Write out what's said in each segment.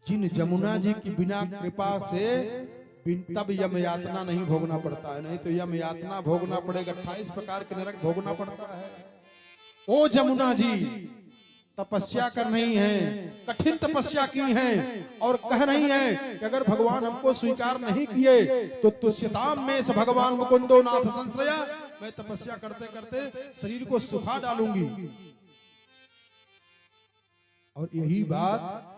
जिन जमुना जी की बिना कृपा से तब यम यातना नहीं भोगना पड़ता है, नहीं तो यम यातना भोगना पड़ेगा, 28 प्रकार के नरक भोगना पड़ता है। ओ जमुना जी तपस्या कर रही हैं, कठिन तपस्या की है और कह रही है कि अगर भगवान हमको स्वीकार नहीं किए तो तुष्यताम में से भगवान मुकुंदो नाथ संश्रया, मैं तपस्या करते करते शरीर को सुखा डालूंगी। और यही बात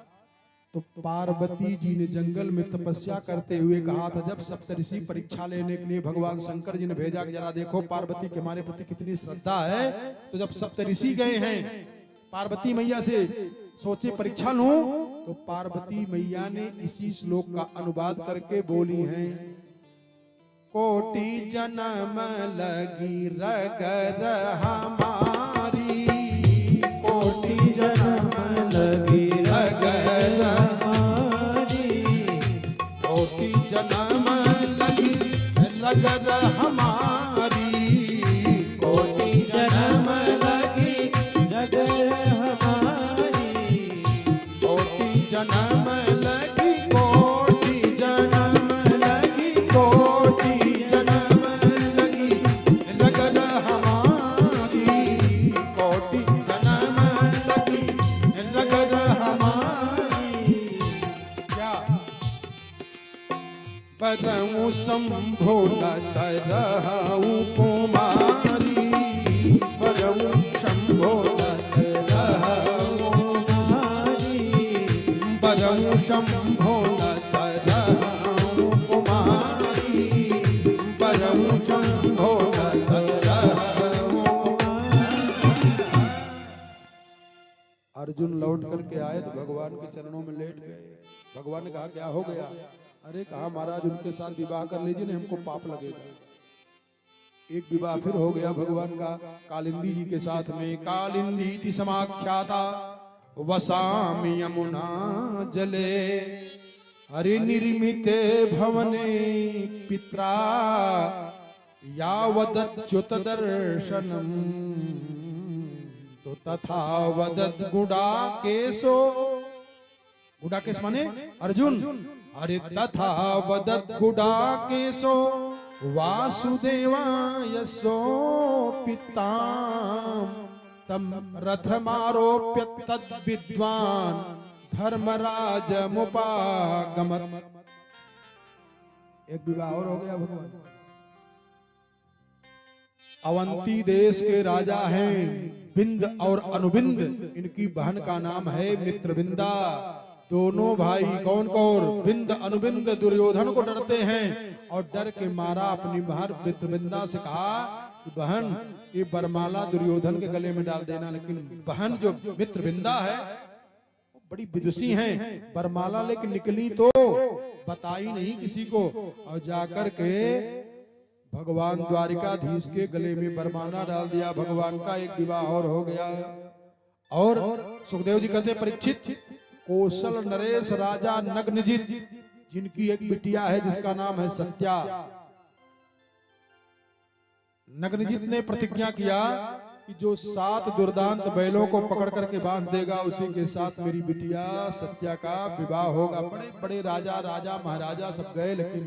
तो पार्वती जी ने जंगल में तपस्या करते हुए कहा था। जब सप्तऋषि परीक्षा लेने के लिए भगवान शंकर जी ने भेजा कि जरा देखो पार्वती के हमारे प्रति कितनी श्रद्धा है, तो जब सप्तऋषि गए हैं पार्वती मैया से सोचे परीक्षा लूं, तो पार्वती मैया ने इसी श्लोक का अनुवाद करके बोली हैं, कोटि जन्म लगी रगर हमारी, कोटि जन्म लगी रगर हमारी, कोटि जन्म लगी रगर हमारी, कोटि जन्म लगी रगर हमारी, कोटि जन्म लगी, कोटि जन्म लगी, कोटि जन्म लगी रगर हमारी, कोटि जन्म लगी रगर हमारी। क्या परमु शंभो तरहु कुमारी, परमु शंभो तरहु कुमारी, परमु शंभो तरहु कुमारी, परमु शंभो तरहु कुमारी। अर्जुन लौट करके आए तो भगवान के चरणों में लेट गए। भगवान ने कहा क्या हो गया? अरे कहा महाराज उनके साथ विवाह कर लीजिए ना, हमको पाप लगेगा। एक विवाह फिर हो गया भगवान का कालिंदी जी के साथ में। कालिंदी थी समाख्याता वसामि यमुना जले, हरि निर्मिते भवने पित्रा यावदच्युत दर्शनम, तो तथा वदत गुडाकेशो, गुडाकेश माने अर्जुन, अरे तथा वदत गुडाकेशो वासुदेवाय सोपिताम, तम रथमारोप्य तद विद्वान धर्मराज मुपागमत। एक विवाह और हो गया भगवान। अवंती देश के राजा हैं बिंद और अनुबिंद, इनकी बहन का नाम है मित्रविंदा। दोनों भाई कौन कौन, बिंद अनुबिंद, दुर्योधन को डरते हैं और डर के मारा अपनी बहन मित्रविंदा से कहा कि बहन ये बरमाला दुर्योधन के गले में डाल देना। लेकिन बहन जो मित्रविंदा है वो बड़ी विदुषी हैं, बरमाला लेकिन निकली तो बताई नहीं किसी को, और जाकर के भगवान द्वारिकाधीश के गले में बरमाला डाल दिया। भगवान का एक विवाह और हो गया। और सुखदेव जी कहते परीक्षित, कौशल नरेश राजा नग्नजित, जिनकी एक बिटिया है जिसका नाम है सत्या, नग्नजित ने प्रतिज्ञा किया कि जो 7 दुर्दांत बैलों को पकड़ करके बांध देगा उसी के साथ मेरी बिटिया सत्या का विवाह होगा। बड़े बड़े राजा, राजा महाराजा सब गए, लेकिन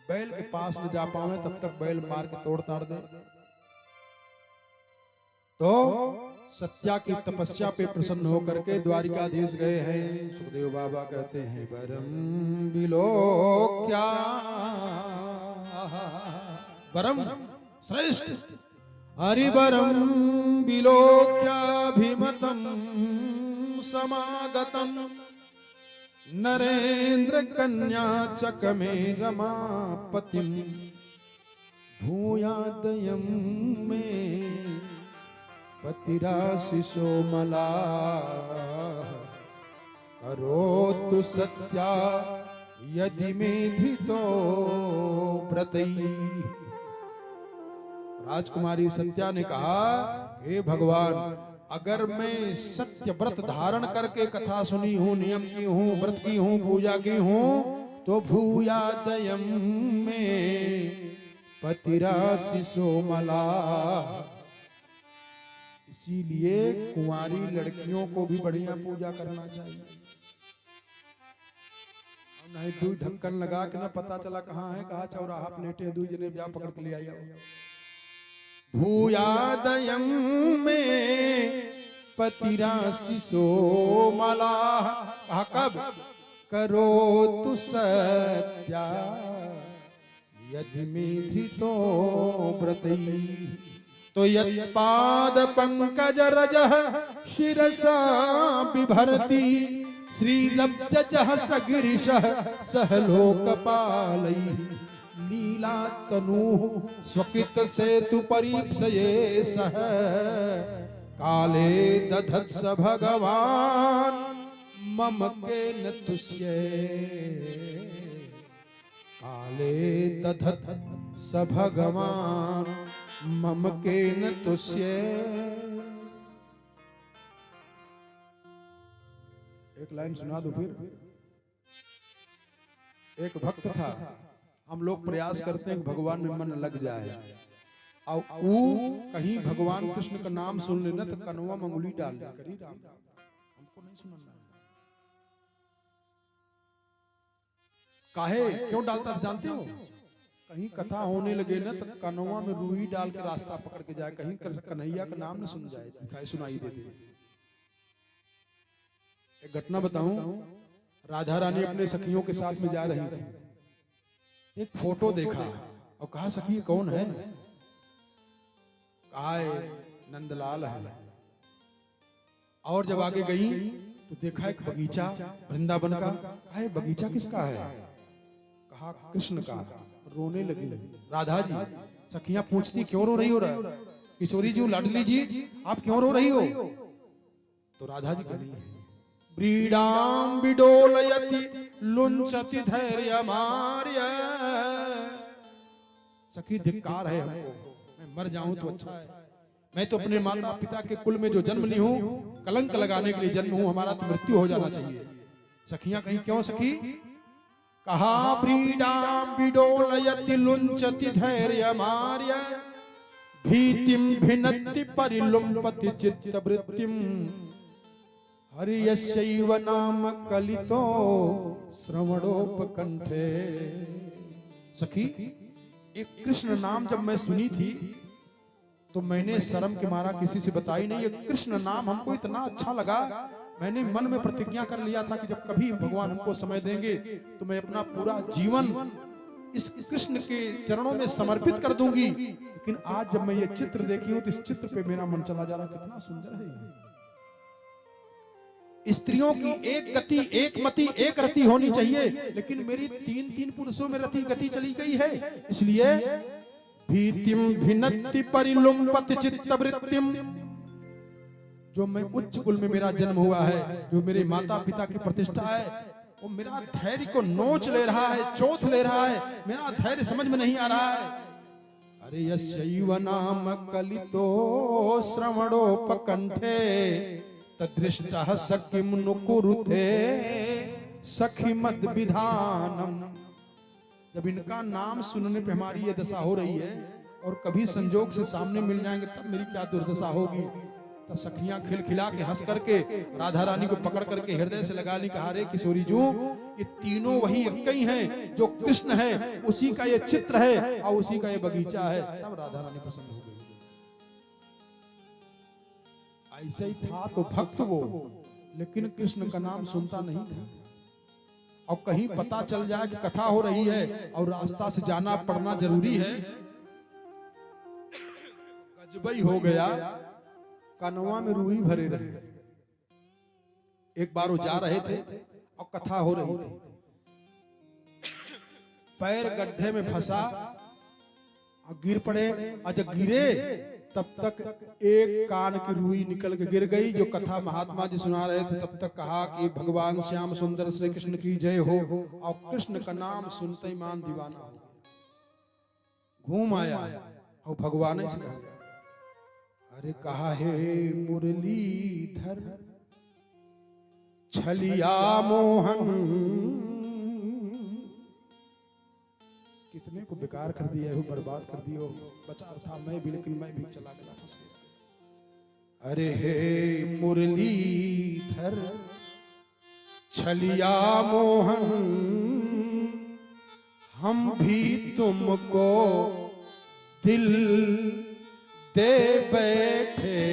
बैल के पास न जा पाए, तब तक बैल मार के तोड़ ताड़ दे। तो सत्या की तपस्या पे प्रसन्न होकर के द्वारिकाधीश गए हैं। सुखदेव बाबा कहते हैं वरम विलोक्या, वरम श्रेष्ठ, हरिवरम विलोक्याभिमतम समागतम, नरेंद्र कन्या चकमे रमापतिम, भूयादयम में पतिराशिषो मला, करोतु सत्या यदि मे धृतो व्रतई। राजकुमारी सत्या ने कहा हे भगवान, अगर मैं सत्य व्रत धारण करके कथा सुनी हूं, नियम की हूं, व्रत की हूं, पूजा की हूं, तो भूयादयम में पतिराशिषो मला। इसीलिए कुंवारी लड़कियों को भी बढ़िया पूजा करना चाहिए। नहीं दू ढक्कन लगा के ना पता चला कहाँ है, कहा चौराहा प्लेटे दू जने जा पकड़ के ले आया। भूयादयं में पतिराशिषो मला, कहा कब करो तु सत्या यदि में धृतो व्रतै। तो यत्पाद पंकज रजः शिरसा बिभर्ति, श्रीलब्जः सगिरिशः सह लोकपालैः। लीला तनु स्वकृत सेतु परीप्सये सह, काले दधत्स भगवान मम केन तुष्ये। काले दधत्स भगवान मम केन तुष्ये। एक लाइन सुना दो फिर। एक भक्त था, हम लोग प्रयास करते हैं कि भगवान में मन लग जाए, और वो कहीं भगवान कृष्ण का नाम सुन लेना तो कनवा में अंगुली डाल दे, करी राम राम, हमको नहीं सुनना है। काहे क्यों डालता जानते हो? कहीं कथा होने लगे ना तो कनवा में रूही डाल के रास्ता पकड़ के जाए, कहीं कन्हैया का नाम न सुन जाए, दिखाई सुनाई दे दे। एक घटना बताऊं, राधा रानी अपने सखियों के साथ में जा रही थी, एक फोटो देखा और कहा सखी कौन है? कहा नंदलाल है। और जब आगे गई तो देखा एक बगीचा वृंदावन का। कहा बगीचा किसका है? कहा कृष्ण का। रोने लगी राधा जी। सखियां पूछती क्यों रो रही हो? किशोरी जी, लाडली जी, आप क्यों रो रही हो? तो राधा जी कह रही है व्रीडाम विडोलयति लुंचति धैर्यमार्य। सखी धिक्कार है हमको, मैं मर जाऊं तो अच्छा है। मैं तो अपने माता पिता के कुल में जो जन्म ली हूं, कलंक लगाने के लिए जन्म हूं, हमारा तो मृत्यु हो जाना चाहिए। सखियां कहीं क्यों सखी? कहा व्रीडाम विडोलयति लुंचति धैर्यमार्य, भीतिम भिनत्ति परिलुम्पति चित्तवृत्तिम, हरियस्यैव नाम कलितो श्रवणोपकंठे। सखी, एक कृष्ण नाम जब मैं सुनी थी तो मैंने शर्म के मारा किसी से बताई नहीं। ये कृष्ण नाम हमको इतना अच्छा लगा, मैंने मन में प्रतिज्ञा कर लिया था कि जब कभी भगवान हमको समय देंगे तो मैं अपना पूरा जीवन इस कृष्ण के चरणों में समर्पित कर दूंगी। लेकिन आज जब मैं ये चित्र देखी हूं तो इस चित्र पे मेरा मन चला जा रहा, कितना सुंदर है। स्त्रियों की एक गति, एक मति, एक रति होनी चाहिए, लेकिन मेरी तीन तीन पुरुषों में रति गति चली गई है। इसलिए भीतिम भिनत्ति परिलुम्पति चित्तवृत्तिम, जो मैं उच्च कुल में मेरा जन्म हुआ है, जो मेरे माता पिता की प्रतिष्ठा है, वो मेरा धैर्य को नोच ले रहा है, चोथ ले रहा है। मेरा धैर्य समझ में नहीं आ रहा है। अरे यस्यैव नाम कलितो श्रवणोपकंठे, तदृष्टः सखिम नुकुरुते सखी मद विधानम। जब इनका नाम सुनने पे हमारी ये दशा हो रही है और कभी संजोग से सामने मिल जाएंगे तब मेरी क्या दुर्दशा होगी। तब सखियां खिलखिला के हंस करके राधा रानी को पकड़ करके हृदय से लगा ली, कहा रे किशोरी जू, ये तीनों वही एक ही हैं, जो कृष्ण है उसी का ये चित्र है और उसी का ये बगीचा है। तब राधा रानी पसंद हो गई। ऐसे ही था तो भक्त वो, लेकिन कृष्ण का नाम सुनता नहीं था। और कहीं पता चल जाए कि कथा हो रही है और रास्ता से जाना पड़ना जरूरी है, गजबई हो गया, कनवा में रूही भरे रहे। एक बार वो जा रहे थे और कथा हो रही थी, पैर गड्ढे में फंसा और गिर पड़े। और जब गिरे तब तक एक कान की रूही निकल के गिर गई। जो कथा महात्मा जी सुना रहे थे तब तक कहा कि भगवान श्याम सुंदर श्री कृष्ण की जय हो। और कृष्ण का नाम सुनते ही मान दीवाना हो गया, घूम आया और भगवान ने कहा, अरे कहा हे मुरलीधर छलिया मोहन, कितने को बेकार कर दिया हो, बर्बाद कर दियो। बचा था मैं भी, लेकिन मैं भी चला गया फंस गया। अरे हे मुरलीधर छलिया मोहन, हम भी तुमको दिल दे बैठे